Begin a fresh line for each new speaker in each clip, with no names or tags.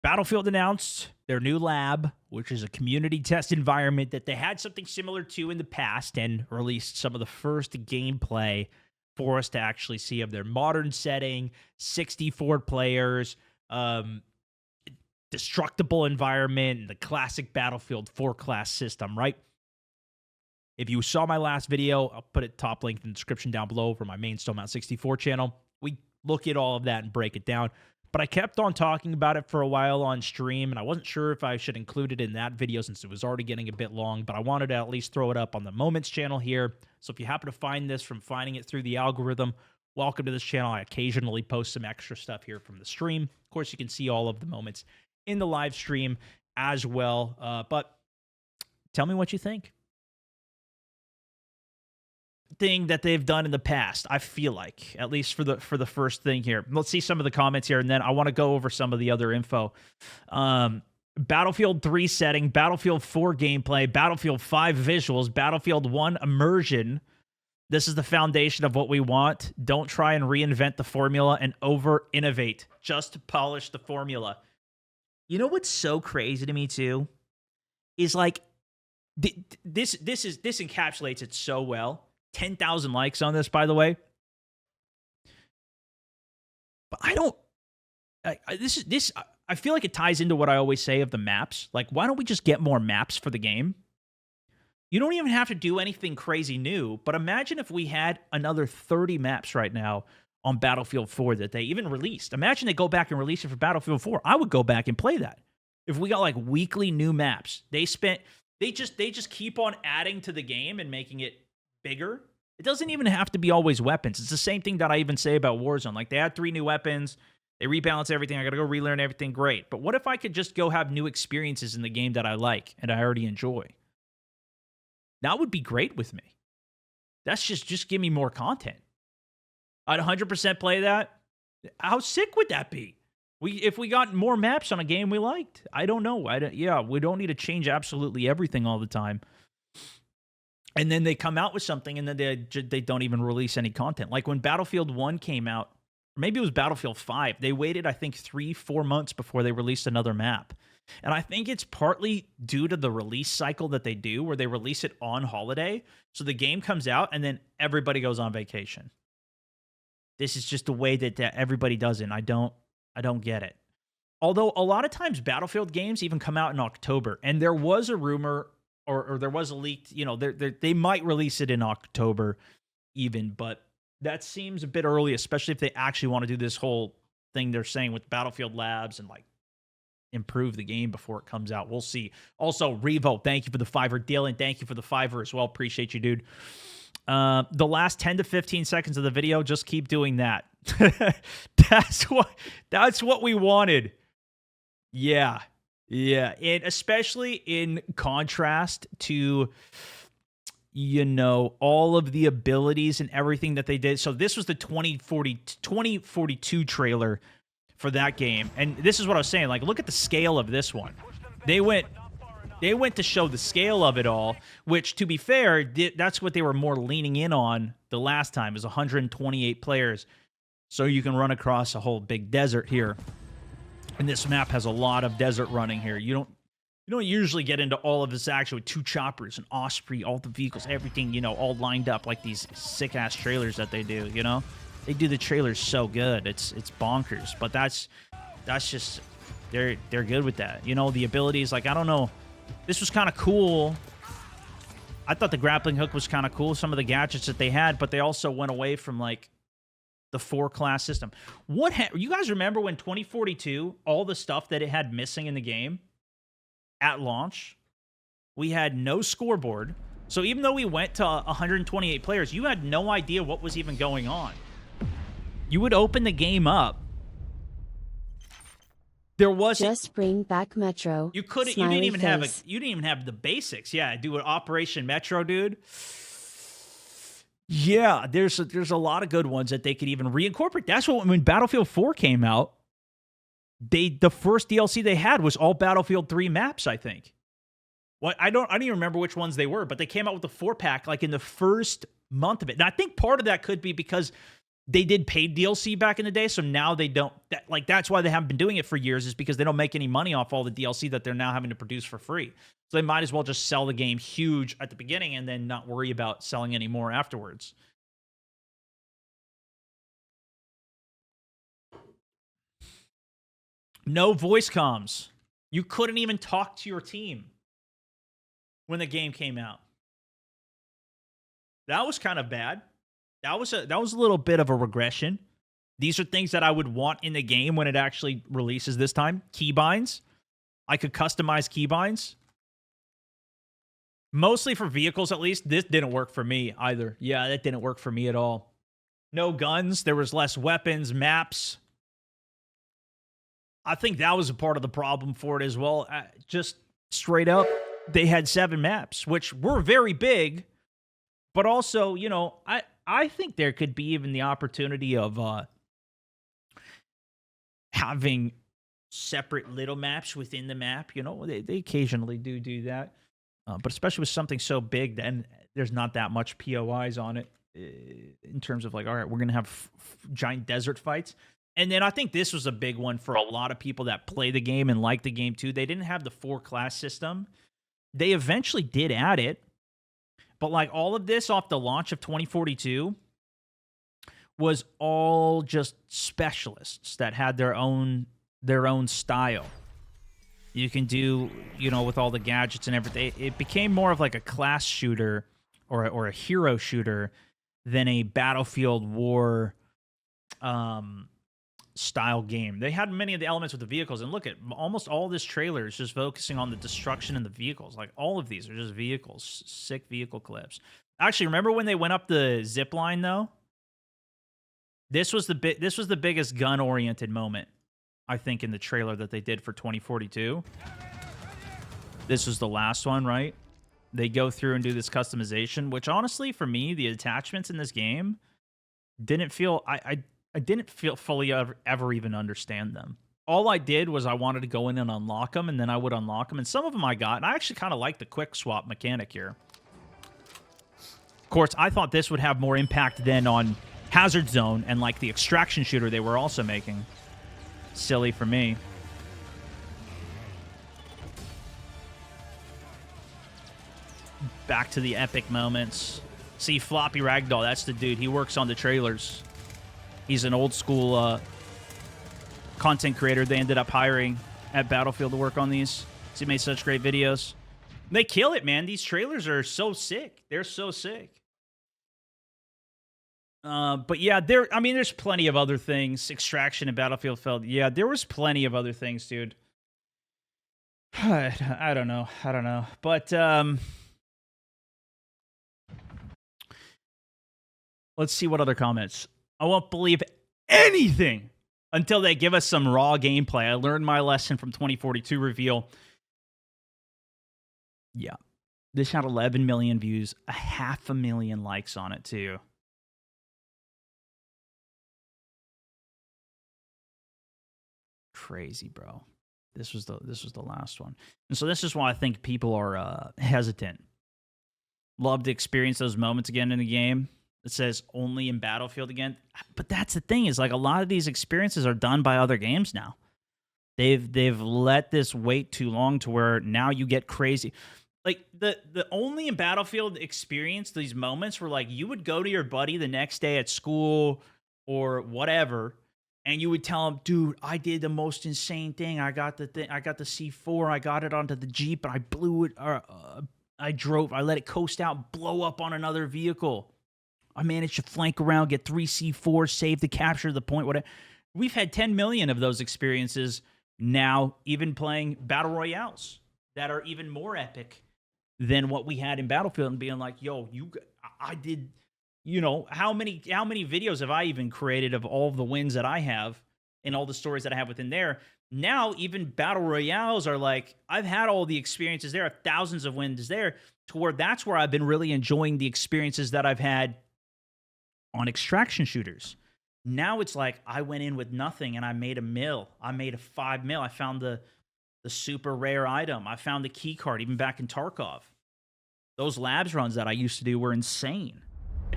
Battlefield announced their new lab, which is a community test environment that they had something similar to in the past, and released some of the first gameplay for us to actually see of their modern setting, 64 players, destructible environment, and the classic Battlefield 4 class system, right? If you saw my last video, I'll put it top link in the description down below for my main Stonemaut 64 channel. We look at all of that and break it down. But I kept on talking about it for a while on stream, and I wasn't sure if I should include it in that video since it was already getting a bit long, but I wanted to at least throw it up on the Moments channel here. So if you happen to find this from finding it through the algorithm, welcome to this channel. I occasionally post some extra stuff here from the stream. Of course, you can see all of the moments in the live stream as well. But tell me what you think. Thing that they've done in the past, I feel like, at least for the first thing here. Let's see some of the comments here, and then I want to go over some of the other info. Battlefield 3 setting, Battlefield 4 gameplay, Battlefield 5 visuals, Battlefield 1 immersion. This is the foundation of what we want. Don't try and reinvent the formula and over-innovate. Just polish the formula. You know what's so crazy to me, too? Is like, this encapsulates it so well. 10,000 likes on this, by the way. But I don't. I feel like it ties into what I always say of the maps. Like, why don't we just get more maps for the game? You don't even have to do anything crazy new. But imagine if we had another 30 maps right now on Battlefield 4 that they even released. Imagine they go back and release it for Battlefield 4. I would go back and play that. If we got like weekly new maps, they just keep on adding to the game and making it bigger. It doesn't even have to be always weapons. It's the same thing that I even say about Warzone. Like, they add 3 new weapons, they rebalance everything. I got to go relearn everything. Great. But what if I could just go have new experiences in the game that I like and I already enjoy? That would be great with me. That's just give me more content. I'd 100% play that. How sick would that be? If we got more maps on a game we liked. I don't know. We don't need to change absolutely everything all the time. And then they come out with something, and then they don't even release any content. Like when Battlefield 1 came out, or maybe it was Battlefield 5, they waited, I think, 3-4 months before they released another map. And I think it's partly due to the release cycle that they do, where they release it on holiday. So the game comes out, and then everybody goes on vacation. This is just the way that everybody does it, and I don't get it. Although a lot of times Battlefield games even come out in October, and there was a rumor, or there was a leaked, they might release it in October even, but that seems a bit early, especially if they actually want to do this whole thing they're saying with Battlefield Labs and like improve the game before it comes out. We'll see. Also, Revo, thank you for the $5. Dylan, thank you for the $5 as well. Appreciate you, dude. The last 10 to 15 seconds of the video, just keep doing that. That's what we wanted. Yeah. Yeah, and especially in contrast to, all of the abilities and everything that they did. So this was the 2042 trailer for that game. And this is what I was saying. Like, look at the scale of this one. They went to show the scale of it all, which, to be fair, that's what they were more leaning in on the last time, is 128 players. So you can run across a whole big desert here. And this map has a lot of desert running here. You don't usually get into all of this action with 2 choppers, an Osprey, all the vehicles, everything, all lined up like these sick-ass trailers that they do, They do the trailers so good. It's bonkers. But that's just, they're good with that. The abilities, like, I don't know. This was kind of cool. I thought the grappling hook was kind of cool, some of the gadgets that they had, but they also went away from, like, the 4-class system. You guys remember when 2042, all the stuff that it had missing in the game at launch? We had no scoreboard. So even though we went to 128 players, you had no idea what was even going on. You would open the game up. There was
just bring back Metro.
You didn't even have the basics. Yeah, do an Operation Metro, dude. Yeah, there's a lot of good ones that they could even reincorporate. That's when Battlefield 4 came out, the first DLC they had was all Battlefield 3 maps, I think. I don't even remember which ones they were, but they came out with the 4-pack like in the first month of it. And I think part of that could be because they did paid DLC back in the day, so now they don't. That's why they haven't been doing it for years, is because they don't make any money off all the DLC that they're now having to produce for free. So they might as well just sell the game huge at the beginning and then not worry about selling any more afterwards. No voice comms. You couldn't even talk to your team when the game came out. That was kind of bad. That was a little bit of a regression. These are things that I would want in the game when it actually releases this time. Keybinds. I could customize keybinds. Mostly for vehicles, at least. This didn't work for me either. Yeah, that didn't work for me at all. No guns. There was less weapons, maps. I think that was a part of the problem for it as well. Just straight up, they had 7 maps, which were very big. But also, you know, I think there could be even the opportunity of having separate little maps within the map. You know, they occasionally do that. But especially with something so big, then there's not that much POIs on it in terms of like, all right, we're going to have giant desert fights. And then I think this was a big one for a lot of people that play the game and like the game too. They didn't have the 4-class system. They eventually did add it. But like all of this off the launch of 2042 was all just specialists that had their own style. You can do, you know, with all the gadgets and everything. It became more of like a class shooter or a hero shooter than a Battlefield War style game. They had many of the elements with the vehicles, and look at almost all this trailer is just focusing on the destruction in the vehicles. Like all of these are just vehicles, sick vehicle clips. Actually, remember when they went up the zip line though? This was the biggest gun oriented moment, I think, in the trailer that they did for 2042. This was the last one, right? They go through and do this customization, which honestly, for me, the attachments in this game didn't feel... I didn't feel fully ever even understand them. All I did was I wanted to go in and unlock them, and then I would unlock them. And some of them I got, and I actually kind of like the quick swap mechanic here. Of course, I thought this would have more impact than on Hazard Zone and like the extraction shooter they were also making. Silly for me. Back to the epic moments. See, Floppy Ragdoll, that's the dude. He works on the trailers. He's an old school content creator they ended up hiring at Battlefield to work on these. He made such great videos. They kill it, man. These trailers are so sick. They're so sick. But yeah, there's plenty of other things. Extraction and Battlefield Feld. Yeah, there was plenty of other things, dude. I don't know. But let's see what other comments. I won't believe anything until they give us some raw gameplay. I learned my lesson from 2042 reveal. Yeah. This had 11 million views, 500,000 likes on it too. Crazy, bro. This was the last one. And so this is why I think people are hesitant. Love to experience those moments again in the game. It says only in Battlefield again. But that's the thing, is like a lot of these experiences are done by other games now. They've let this wait too long to where now you get crazy. Like the only in Battlefield experience, these moments were like you would go to your buddy the next day at school or whatever, and you would tell him, dude, I did the most insane thing. I got the C4, I got it onto the Jeep, and I blew it, I let it coast out, blow up on another vehicle. I managed to flank around, get 3 C4s, save the capture the point, whatever. We've had 10 million of those experiences now, even playing Battle Royales that are even more epic than what we had in Battlefield, and being like, yo, I did, you know, how many videos have I even created of all of the wins that I have and all the stories that I have within there? Now, even Battle Royales are like, I've had all the experiences there, thousands of wins there, to where that's where I've been really enjoying the experiences that I've had on extraction shooters. Now it's like I went in with nothing and I made a mill. I made a 5 mil. I found the super rare item. I found the key card even back in Tarkov. Those labs runs that I used to do were insane.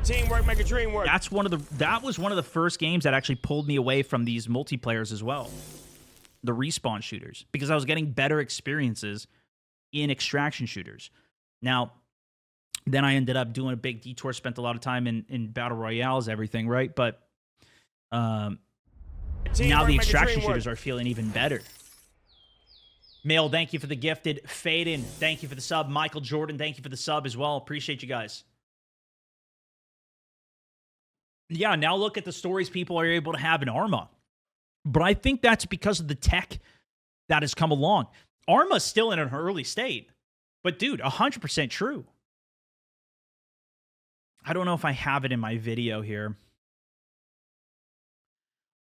Teamwork make a dream work.
That was one of the first games that actually pulled me away from these multiplayers as well. The respawn shooters, because I was getting better experiences in extraction shooters. Now, then I ended up doing a big detour, spent a lot of time in Battle Royales, everything, right? But now the extraction shooters are feeling even better. Mail, thank you for the gifted. Fade in, thank you for the sub. Michael Jordan, thank you for the sub as well. Appreciate you guys. Yeah, now look at the stories people are able to have in Arma. But I think that's because of the tech that has come along. Arma's still in an early state. But dude, 100% true. I don't know if I have it in my video here.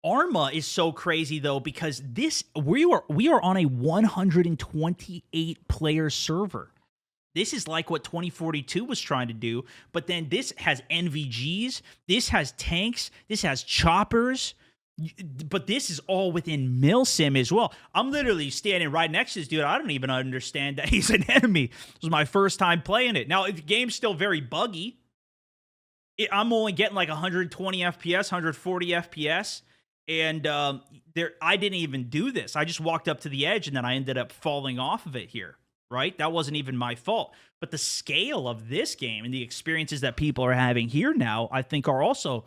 Arma is so crazy though, because we are on a 128 player server. This is like what 2042 was trying to do, but then this has NVGs, this has tanks, this has choppers, but this is all within milsim as well. I'm literally standing right next to this dude. I don't even understand that he's an enemy. This was my first time playing it. Now, the game's still very buggy. I'm only getting like 120 FPS, 140 FPS, and I didn't even do this. I just walked up to the edge, and then I ended up falling off of it here. Right? That wasn't even my fault. But the scale of this game and the experiences that people are having here now, I think are also,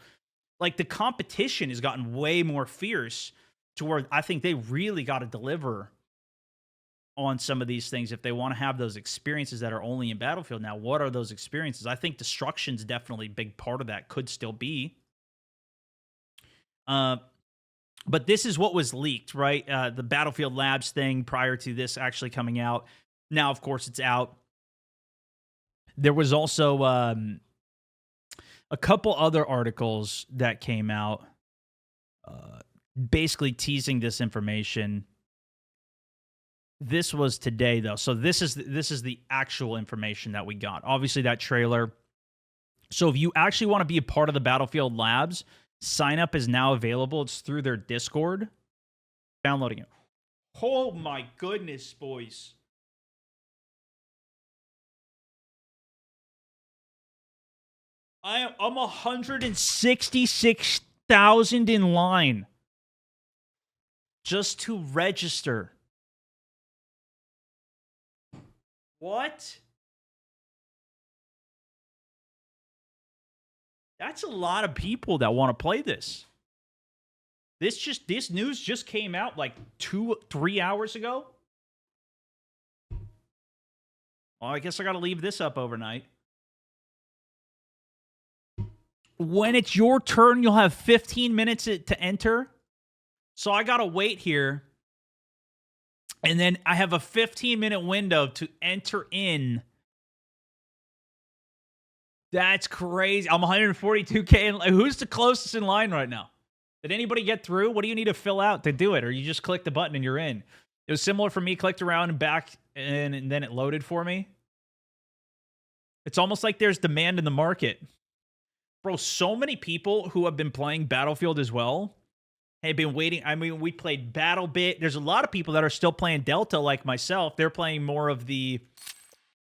like, the competition has gotten way more fierce to where I think they really got to deliver on some of these things if they want to have those experiences that are only in Battlefield. Now, what are those experiences? I think destruction's definitely a big part of that, could still be. But this is what was leaked, right? The Battlefield Labs thing prior to this actually coming out. Now, of course, it's out. There was also a couple other articles that came out basically teasing this information. This was today, though. So this is the actual information that we got. Obviously, that trailer. So if you actually want to be a part of the Battlefield Labs, sign up is now available. It's through their Discord. Downloading it. Oh, my goodness, boys. I'm 166,000 in line just to register. What? That's a lot of people that want to play this. This news just came out like 2-3 hours ago. Well, I guess I got to leave this up overnight. When it's your turn, you'll have 15 minutes to enter. So I got to wait here. And then I have a 15-minute window to enter in. That's crazy. I'm 142K. Who's the closest in line right now? Did anybody get through? What do you need to fill out to do it? Or you just click the button and you're in? It was similar for me. Clicked around and back, and then it loaded for me. It's almost like there's demand in the market. Bro, so many people who have been playing Battlefield as well have been waiting. I mean, we played BattleBit. There's a lot of people that are still playing Delta like myself. They're playing more of the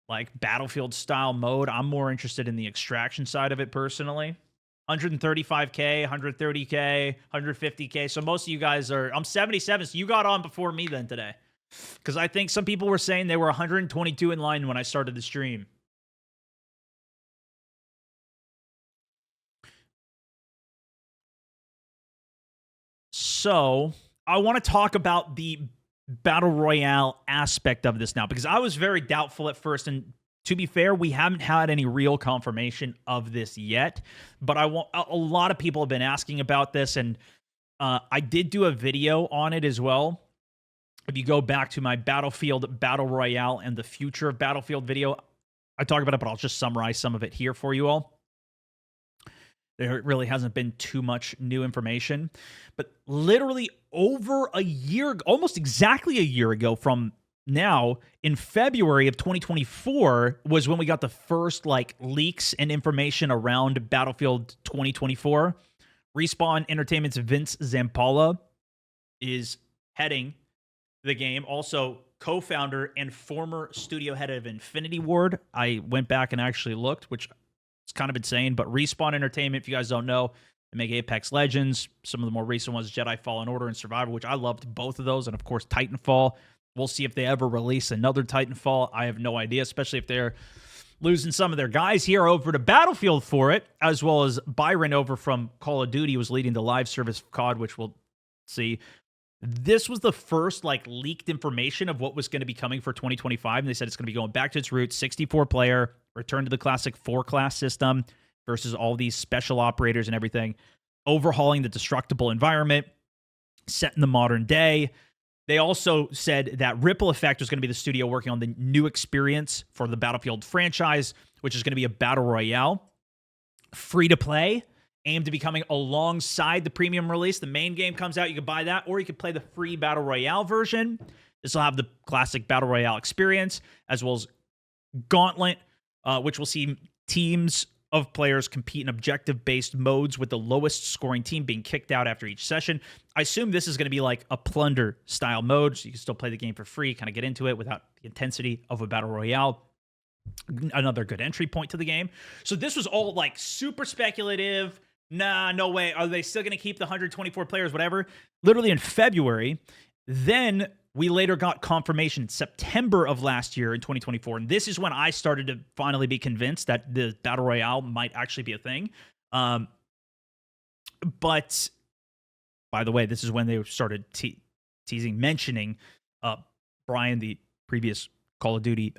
like Battlefield style mode. I'm more interested in the extraction side of it personally. 135K, 130K, 150K. So most of you guys are, I'm 77, so you got on before me then today. Because I think some people were saying they were 122 in line when I started the stream. So I want to talk about the Battle Royale aspect of this now, because I was very doubtful at first, and to be fair, we haven't had any real confirmation of this yet, but a lot of people have been asking about this, and I did do a video on it as well. If you go back to my Battlefield Battle Royale and the future of Battlefield video, I talk about it, but I'll just summarize some of it here for you all. There really hasn't been too much new information, but literally over a year, almost exactly a year ago from now, in February of 2024 was when we got the first like leaks and information around Battlefield 2024. Respawn Entertainment's Vince Zampella is heading the game. Also, co-founder and former studio head of Infinity Ward. I went back and actually looked, which kind of insane. But Respawn Entertainment, if you guys don't know, they make Apex Legends. Some of the more recent ones, Jedi Fallen Order and Survivor, which I loved both of those. And of course, Titanfall. We'll see if they ever release another Titanfall. I have no idea, especially if they're losing some of their guys here over to Battlefield for it, as well as Byron over from Call of Duty was leading the live service of COD, which we'll see. This was the first leaked information of what was going to be coming for 2025. And they said it's going to be going back to its roots, 64 player, return to the classic 4-class system versus all these special operators and everything, overhauling the destructible environment, set in the modern day. They also said that Ripple Effect was going to be the studio working on the new experience for the Battlefield franchise, which is going to be a Battle Royale, free to play, aimed to be coming alongside the premium release. The main game comes out, you can buy that, or you can play the free Battle Royale version. This will have the classic Battle Royale experience, as well as Gauntlet, which will see teams of players compete in objective-based modes with the lowest scoring team being kicked out after each session. I assume this is going to be like a plunder-style mode, so you can still play the game for free, kind of get into it without the intensity of a Battle Royale. Another good entry point to the game. So this was all super speculative. Nah, no way. Are they still going to keep the 124 players, whatever? Literally in February. Then we later got confirmation in September of last year in 2024. And this is when I started to finally be convinced that the Battle Royale might actually be a thing. But by the way, this is when they started mentioning Brian, the previous Call of Duty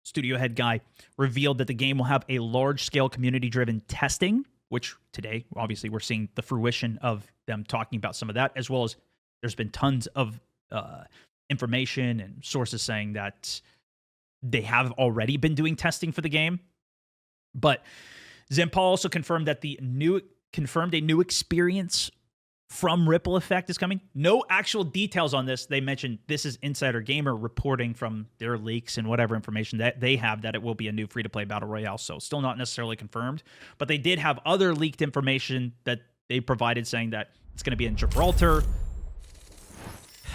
studio head guy, revealed that the game will have a large-scale community-driven testing, which today, obviously, we're seeing the fruition of them talking about some of that, as well as there's been tons of information and sources saying that they have already been doing testing for the game. But Zimpal also confirmed that a new experience from Ripple Effect is coming. No actual details on this. They mentioned this is Insider Gamer reporting from their leaks and whatever information that they have that it will be a new free-to-play Battle Royale. So still not necessarily confirmed. But they did have other leaked information that they provided saying that it's going to be in Gibraltar.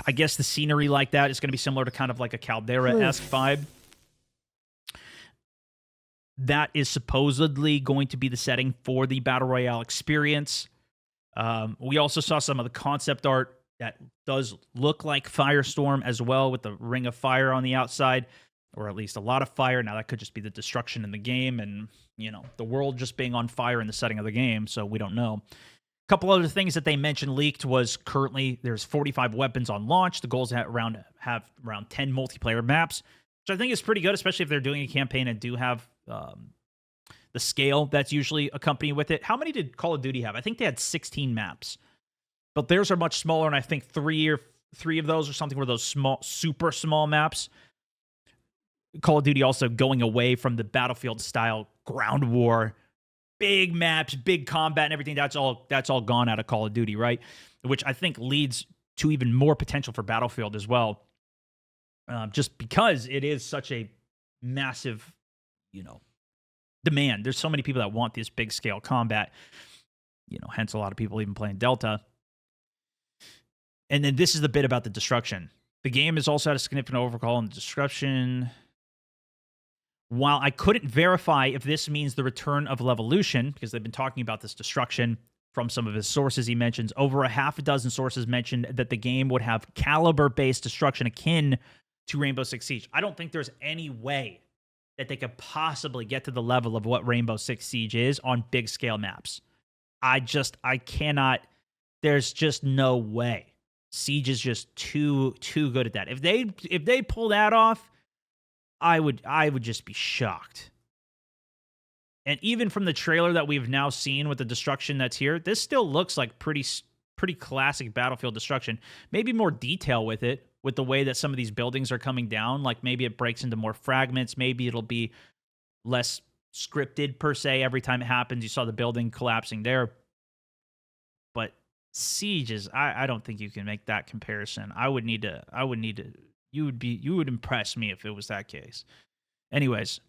I guess the scenery like that is going to be similar to kind of like a Caldera-esque vibe. That is supposedly going to be the setting for the Battle Royale experience. We also saw some of the concept art that does look like Firestorm as well, with the ring of fire on the outside, or at least a lot of fire. Now, that could just be the destruction in the game and, the world just being on fire in the setting of the game, so we don't know. A couple other things that they mentioned leaked was currently there's 45 weapons on launch. The goal is to have around 10 multiplayer maps, which I think is pretty good, especially if they're doing a campaign and do have the scale that's usually accompanied with it. How many did Call of Duty have? I think they had 16 maps, but theirs are much smaller, and I think three of those or something were those small, super small maps. Call of Duty also going away from the Battlefield-style ground war, big maps, big combat, and everything. That's all gone out of Call of Duty, right? Which I think leads to even more potential for Battlefield as well, just because it is such a massive, demand. There's so many people that want this big scale combat, hence a lot of people even playing Delta. And then this is the bit about the destruction. The game has also had a significant overhaul in the destruction. While I couldn't verify if this means the return of Levolution, because they've been talking about this destruction from some of his sources he mentions, over a half a dozen sources mentioned that the game would have caliber-based destruction akin to Rainbow Six Siege. I don't think there's any way that they could possibly get to the level of what Rainbow Six Siege is on big scale maps. I cannot. There's just no way. Siege is just too good at that. If they pull that off, I would just be shocked. And even from the trailer that we've now seen with the destruction that's here, this still looks like pretty classic Battlefield destruction. Maybe more detail with it, with the way that some of these buildings are coming down. Like maybe it breaks into more fragments. Maybe it'll be less scripted per se every time it happens. You saw the building collapsing there. But Siege is, I don't think you can make that comparison. You would impress me if it was that case. Anyways,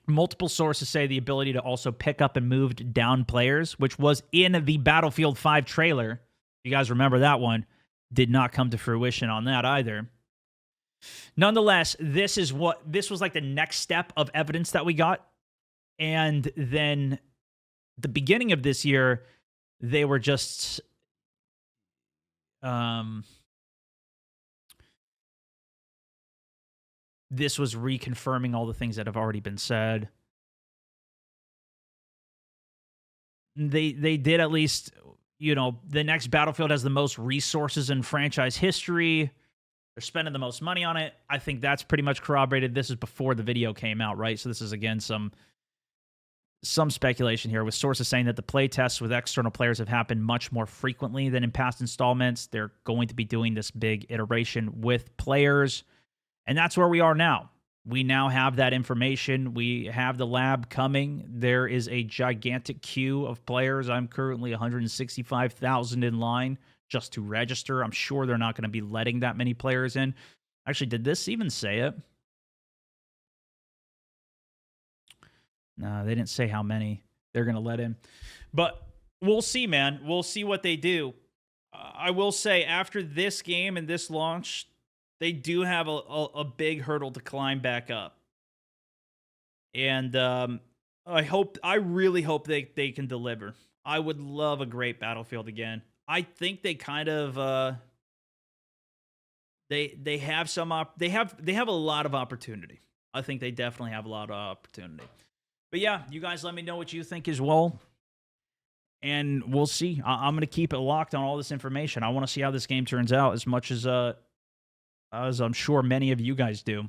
multiple sources say the ability to also pick up and move down players, which was in the Battlefield 5 trailer. You guys remember that one? Did not come to fruition on that either. Nonetheless, this was like the next step of evidence that we got And then the beginning of this year, they were just um this was reconfirming all the things that have already been said. They did at least, the next Battlefield has the most resources in franchise history. They're spending the most money on it. I think that's pretty much corroborated. This is before the video came out, right? So this is again some speculation here, with sources saying that the play tests with external players have happened much more frequently than in past installments. They're going to be doing this big iteration with players, and that's where we are now. We now have that information. We have the lab coming. There is a gigantic queue of players. I'm currently 165,000 in line just to register. I'm sure they're not going to be letting that many players in. Actually, did this even say it? No, they didn't say how many they're going to let in. But we'll see, man. We'll see what they do. I will say, after this game and this launch, they do have a big hurdle to climb back up. And I really hope they can deliver. I would love a great Battlefield again. I think they kind of they have they have a lot of opportunity. I think they definitely have a lot of opportunity. But yeah, you guys let me know what you think as well. And we'll see. I'm going to keep it locked on all this information. I want to see how this game turns out as much as I'm sure many of you guys do.